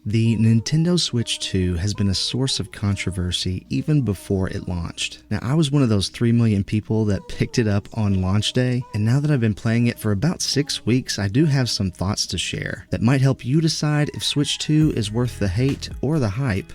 The Nintendo Switch 2 has been a source of controversy even before it launched. Now, I was one of those 3 million people that picked it up on launch day, and now that I've been playing it for about 6 weeks, I do have some thoughts to share that might help you decide if Switch 2 is worth the hate or the hype.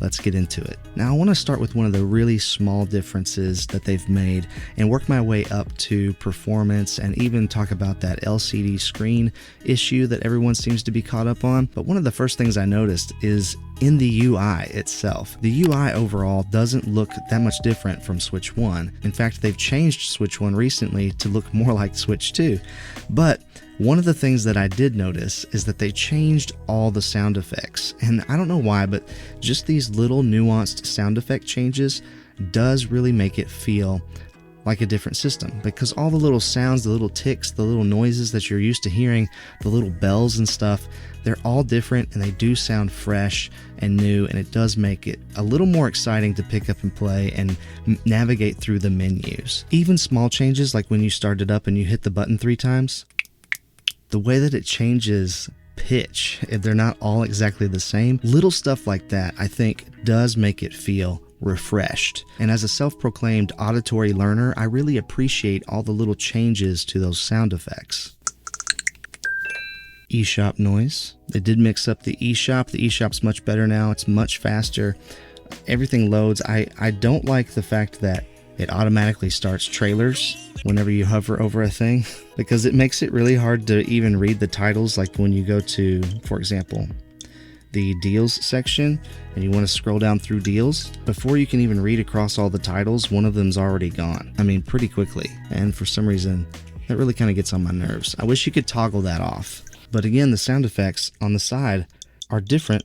Let's get into it. Now, I want to start with one of the really small differences that they've made and work my way up to performance and even talk about that LCD screen issue that everyone seems to be caught up on. But one of the first things I noticed is in the UI itself. The UI overall doesn't look that much different from Switch 1. In fact, they've changed Switch 1 recently to look more like Switch 2. But one of the things that I did notice is that they changed all the sound effects. And I don't know why, but just these little nuanced sound effect changes does really make it feel like a different system, because all the little sounds, the little ticks, the little noises that you're used to hearing, the little bells and stuff, they're all different and they do sound fresh and new, and it does make it a little more exciting to pick up and play and navigate through the menus. Even small changes like when you start it up and you hit the button 3 times, the way that it changes pitch, if they're not all exactly the same, little stuff like that I think does make it feel refreshed. And as a self-proclaimed auditory learner, I really appreciate all the little changes to those sound effects. eShop noise. They did mix up the eShop. The eShop's much better now. It's much faster. Everything loads. I don't like the fact that it automatically starts trailers whenever you hover over a thing, because it makes it really hard to even read the titles. Like when you go to, for example, the deals section and you want to scroll down through deals, before you can even read across all the titles, one of them's already gone. I mean, pretty quickly. And for some reason, that really kind of gets on my nerves. I wish you could toggle that off. But again, the sound effects on the side are different.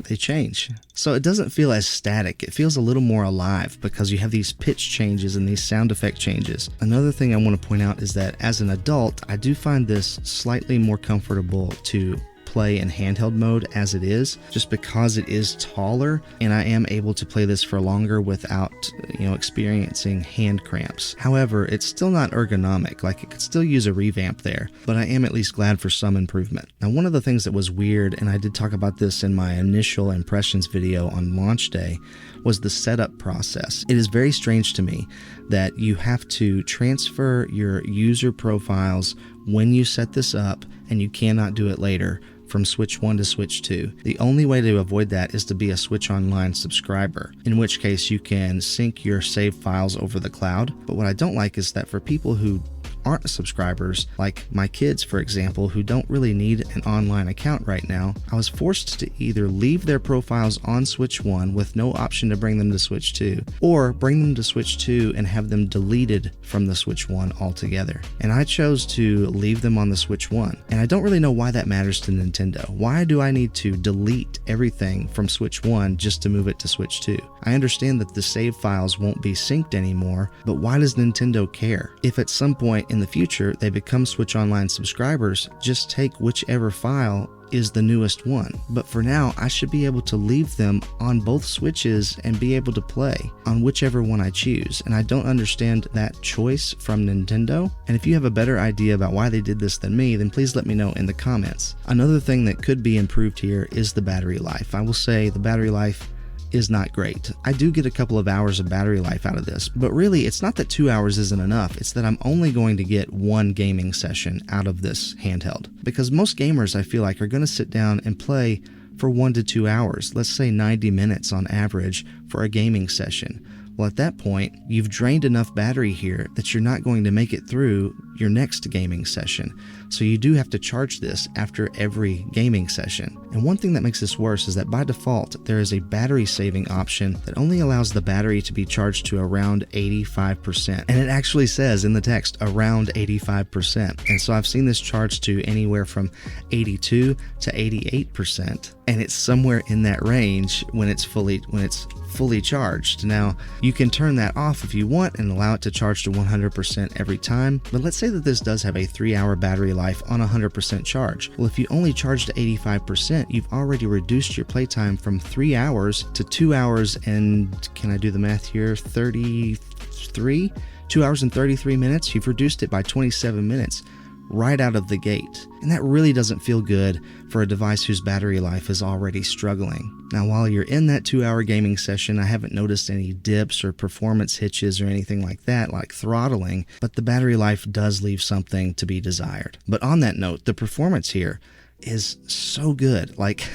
They change. So it doesn't feel as static. It feels a little more alive because you have these pitch changes and these sound effect changes. Another thing I want to point out is that as an adult, I do find this slightly more comfortable to play in handheld mode as it is, just because it is taller and I am able to play this for longer without, experiencing hand cramps. However, it's still not ergonomic. Like, it could still use a revamp there, but I am at least glad for some improvement. Now, one of the things that was weird, and I did talk about this in my initial impressions video on launch day, was the setup process. It is very strange to me that you have to transfer your user profiles when you set this up, and you cannot do it later from Switch 1 to Switch 2. The only way to avoid that is to be a Switch Online subscriber, in which case you can sync your saved files over the cloud. But what I don't like is that for people who aren't subscribers, like my kids, for example, who don't really need an online account right now, I was forced to either leave their profiles on Switch 1 with no option to bring them to Switch 2, or bring them to Switch 2 and have them deleted from the Switch 1 altogether. And I chose to leave them on the Switch 1. And I don't really know why that matters to Nintendo. Why do I need to delete everything from Switch 1 just to move it to Switch 2? I understand that the save files won't be synced anymore, but why does Nintendo care? If at some point in the future they become Switch Online subscribers, just take whichever file is the newest one. But for now, I should be able to leave them on both Switches and be able to play on whichever one I choose. And I don't understand that choice from Nintendo. And if you have a better idea about why they did this than me, then please let me know in the comments. Another thing that could be improved here is the battery life. I will say the battery life is not great. I do get a couple of hours of battery life out of this, but really it's not that 2 hours isn't enough, it's that I'm only going to get one gaming session out of this handheld. Because most gamers, I feel like, are going to sit down and play for 1 to 2 hours, let's say 90 minutes on average for a gaming session. Well, at that point, you've drained enough battery here that you're not going to make it through your next gaming session. So you do have to charge this after every gaming session. And one thing that makes this worse is that by default, there is a battery saving option that only allows the battery to be charged to around 85%. And it actually says in the text, around 85%. And so I've seen this charged to anywhere from 82 to 88%. And it's somewhere in that range when it's fully charged. Now, you can turn that off if you want and allow it to charge to 100% every time, but let's say that this does have a 3-hour battery life on 100% charge. Well, if you only charge to 85%, you've already reduced your playtime from 3 hours to 2 hours and, can I do the math here, 33? 2 hours and 33 minutes? You've reduced it by 27 minutes. right out of the gate. And that really doesn't feel good for a device whose battery life is already struggling. Now, while you're in that 2-hour gaming session, I haven't noticed any dips or performance hitches or anything like that, like throttling, but the battery life does leave something to be desired. But on that note, the performance here is so good. Like,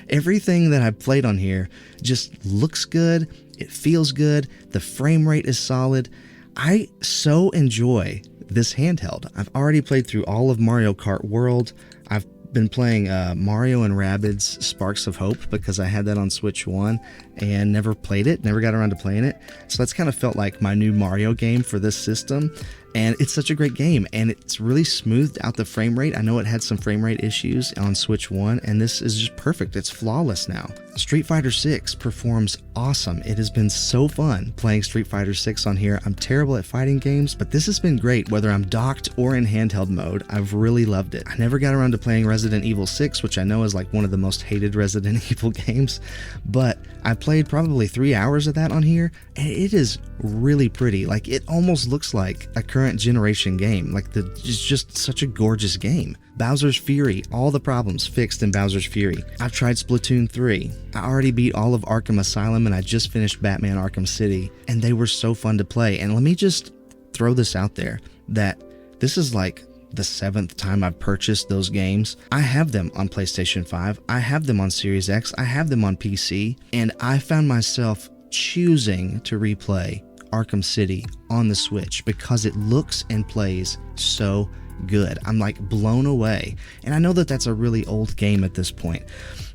everything that I've played on here just looks good, it feels good, the frame rate is solid. I so enjoy this handheld. I've already played through all of Mario Kart World. I've been playing Mario and Rabbids Sparks of Hope because I had that on Switch 1 and never played it, never got around to playing it. So that's kind of felt like my new Mario game for this system. And it's such a great game, and it's really smoothed out the frame rate. I know it had some frame rate issues on Switch 1, and this is just perfect. It's flawless now. Street Fighter 6 performs awesome. It has been so fun playing Street Fighter 6 on here. I'm terrible at fighting games, but this has been great whether I'm docked or in handheld mode. I've really loved it. I never got around to playing Resident Evil 6, which I know is like one of the most hated Resident Evil games, but I played probably 3 hours of that on here, and it is really pretty. Like, it almost looks like a current generation game. Like, it's just such a gorgeous game. Bowser's Fury, all the problems fixed in Bowser's Fury. I've tried Splatoon 3. I already beat all of Arkham Asylum, and I just finished Batman Arkham City, and they were so fun to play. And let me just throw this out there, that this is like the 7th time I've purchased those games. I have them on PlayStation 5, I have them on Series X, I have them on PC, and I found myself choosing to replay Arkham City on the Switch because it looks and plays so good. I'm like blown away. And I know that that's a really old game at this point,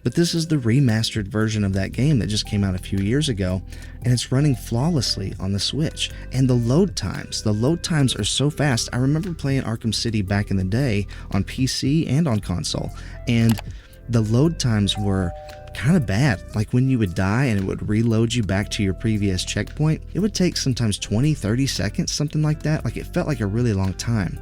but this is the remastered version of that game that just came out a few years ago, and it's running flawlessly on the Switch. And the load times are so fast. I remember playing Arkham City back in the day on PC and on console, and the load times were kind of bad. Like, when you would die and it would reload you back to your previous checkpoint, it would take sometimes 20-30 seconds, something like that. Like, it felt like a really long time.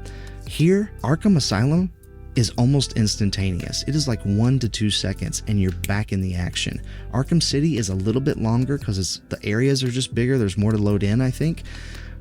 Here, Arkham Asylum is almost instantaneous. It is like 1 to 2 seconds and you're back in the action. Arkham City is a little bit longer because the areas are just bigger. There's more to load in, I think.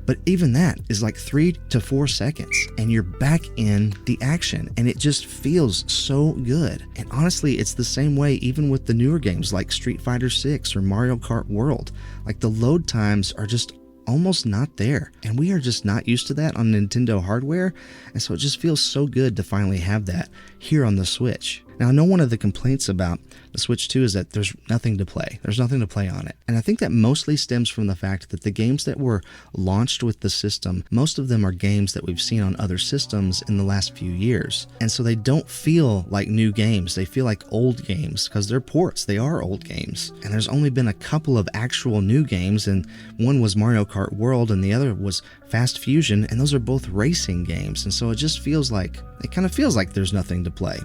But even that is like 3 to 4 seconds and you're back in the action, and it just feels so good. And honestly, it's the same way even with the newer games like Street Fighter 6 or Mario Kart World. Like, the load times are just almost not there, and we are just not used to that on Nintendo hardware, and so it just feels so good to finally have that here on the Switch. Now, I know one of the complaints about the Switch 2 is that there's nothing to play. There's nothing to play on it. And I think that mostly stems from the fact that the games that were launched with the system, most of them are games that we've seen on other systems in the last few years. And so they don't feel like new games. They feel like old games because they're ports. They are old games. And there's only been a couple of actual new games, and one was Mario Kart World and the other was Fast Fusion, and those are both racing games. And so it just feels like, it kind of feels like there's nothing to play.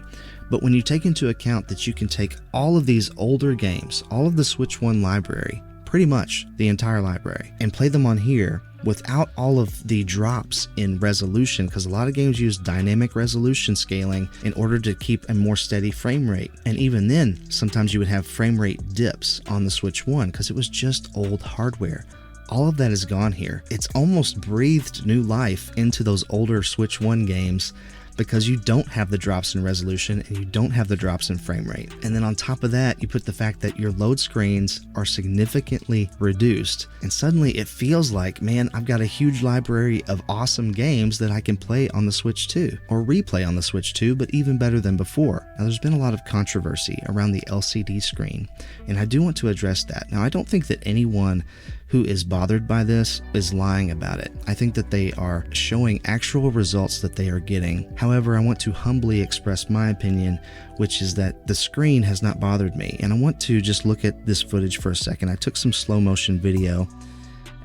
But when you take into account that you can take all of these older games, all of the Switch 1 library, pretty much the entire library, and play them on here without all of the drops in resolution, because a lot of games use dynamic resolution scaling in order to keep a more steady frame rate. And even then, sometimes you would have frame rate dips on the Switch 1 because it was just old hardware. All of that is gone here. It's almost breathed new life into those older Switch 1 games, because you don't have the drops in resolution and you don't have the drops in frame rate. And then on top of that, you put the fact that your load screens are significantly reduced, and suddenly it feels like, man, I've got a huge library of awesome games that I can play on the Switch 2, or replay on the Switch 2, but even better than before. Now, there's been a lot of controversy around the LCD screen, and I do want to address that. Now, I don't think that anyone who is bothered by this is lying about it. I think that they are showing actual results that they are getting. However, I want to humbly express my opinion, which is that the screen has not bothered me. And I want to just look at this footage for a second. I took some slow motion video,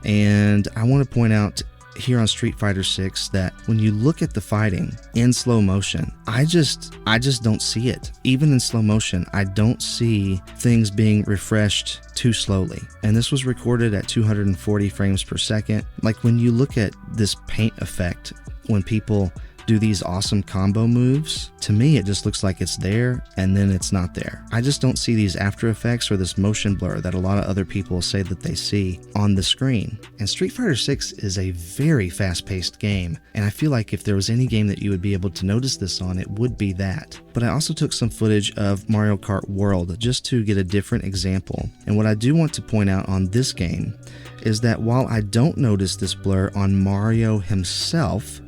and I want to point out here on Street Fighter 6 that when you look at the fighting in slow motion, I just don't see it. Even in slow motion, I don't see things being refreshed too slowly. And this was recorded at 240 frames per second. Like, when you look at this paint effect, when people do these awesome combo moves, to me it just looks like it's there and then it's not there. I just don't see these after effects or this motion blur that a lot of other people say that they see on the screen. And Street Fighter 6 is a very fast-paced game, and I feel like if there was any game that you would be able to notice this on, it would be that. But I also took some footage of Mario Kart World just to get a different example. And what I do want to point out on this game is that while I don't notice this blur on Mario himself,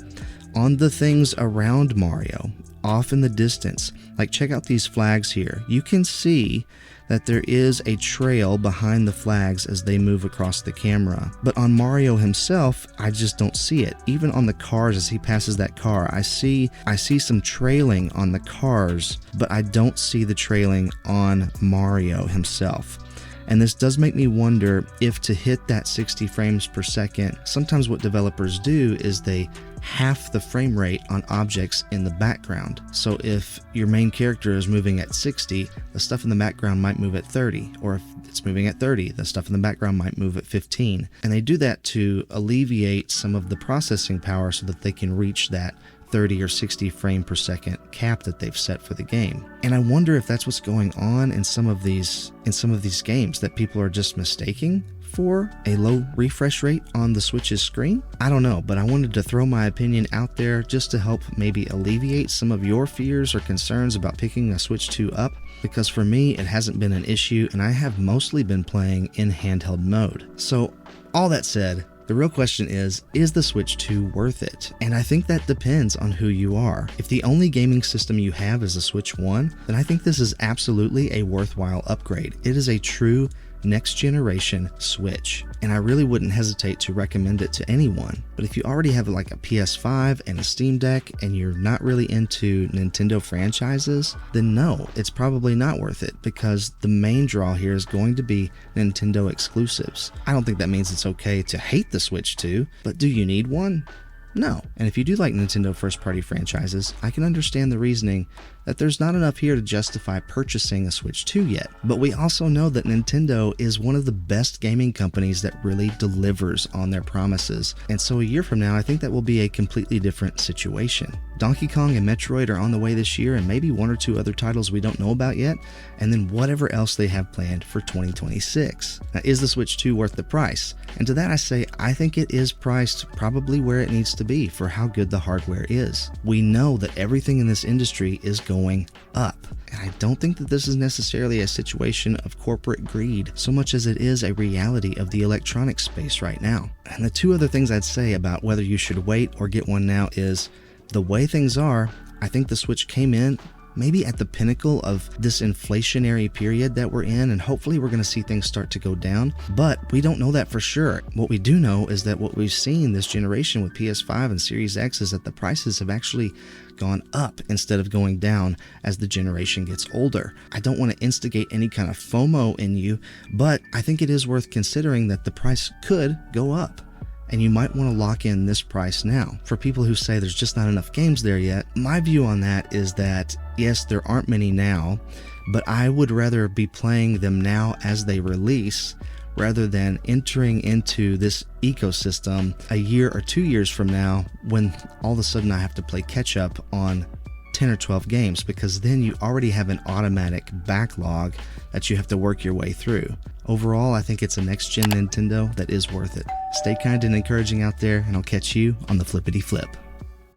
on the things around Mario, off in the distance, like check out these flags here, you can see that there is a trail behind the flags as they move across the camera. But on Mario himself, I just don't see it. Even on the cars as he passes that car, I see some trailing on the cars, but I don't see the trailing on Mario himself. And this does make me wonder if to hit that 60 frames per second, sometimes what developers do is they half the frame rate on objects in the background. So if your main character is moving at 60, the stuff in the background might move at 30. Or if it's moving at 30, the stuff in the background might move at 15. And they do that to alleviate some of the processing power so that they can reach that 30 or 60 frame per second cap that they've set for the game. And I wonder if that's what's going on in some of these games, that people are just mistaking for a low refresh rate on the Switch's screen. I don't know, but I wanted to throw my opinion out there just to help maybe alleviate some of your fears or concerns about picking a Switch 2 up, because for me it hasn't been an issue and I have mostly been playing in handheld mode. So all that said, the real question is the Switch 2 worth it? And I think that depends on who you are. If the only gaming system you have is a Switch 1, then I think this is absolutely a worthwhile upgrade. It is a true next generation Switch, and I really wouldn't hesitate to recommend it to anyone. But if you already have like a PS5 and a Steam Deck and you're not really into Nintendo franchises, then no, it's probably not worth it, because the main draw here is going to be Nintendo exclusives. I don't think that means it's okay to hate the Switch 2, but do you need one? No. And if you do like Nintendo first-party franchises, I can understand the reasoning that there's not enough here to justify purchasing a Switch 2 yet. But we also know that Nintendo is one of the best gaming companies that really delivers on their promises. And so a year from now, I think that will be a completely different situation. Donkey Kong and Metroid are on the way this year, and maybe one or two other titles we don't know about yet, and then whatever else they have planned for 2026. Now, is the Switch 2 worth the price? And to that I say, I think it is priced probably where it needs to be for how good the hardware is. We know that everything in this industry is going up, and I don't think that this is necessarily a situation of corporate greed so much as it is a reality of the electronics space right now. And the two other things I'd say about whether you should wait or get one now is, the way things are, I think the Switch came in maybe at the pinnacle of this inflationary period that we're in, and hopefully we're going to see things start to go down, but we don't know that for sure. What we do know is that what we've seen this generation with PS5 and Series X is that the prices have actually gone up instead of going down as the generation gets older. I don't want to instigate any kind of FOMO in you, but I think it is worth considering that the price could go up. And you might want to lock in this price now. For people who say there's just not enough games there yet, my view on that is that yes, there aren't many now, but I would rather be playing them now as they release rather than entering into this ecosystem a year or 2 years from now when all of a sudden I have to play catch up on 10 or 12 games, because then you already have an automatic backlog that you have to work your way through. Overall, I think it's a next-gen Nintendo that is worth it. Stay kind and encouraging out there, and I'll catch you on the flippity flip.